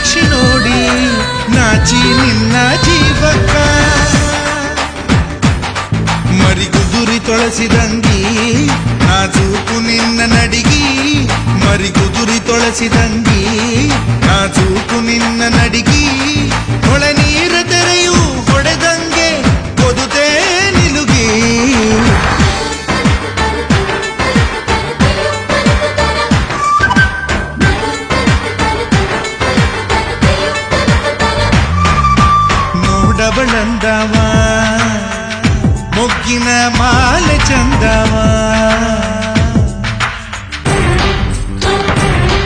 ಪರೀಕ್ಷೆ ನೋಡಿ ನಾಚಿ ನಿನ್ನ ಜೀವಕ್ಕ ಮರಿಗುದುರಿ ತೊಳಸಿದಂಗಿ ನಾಜೂಕು ನಿನ್ನ ನಡಿಗಿ ಮರಿಗುದುರಿ ತೊಳಸಿದಂಗಿ ನಾಜೂಕು ನಿನ್ನ ನಡಿಗಿ ಹೊಳೆ ನೀರ ತೆರೆಯು ಹೊಡೆದಂಗೆ ಕೊದುತೆ ನಿಲುಗಿ ನೋಡಬಳಂದವ ಮೊಗ್ಗಿನ ಮಾಲೆ ಚಂದವ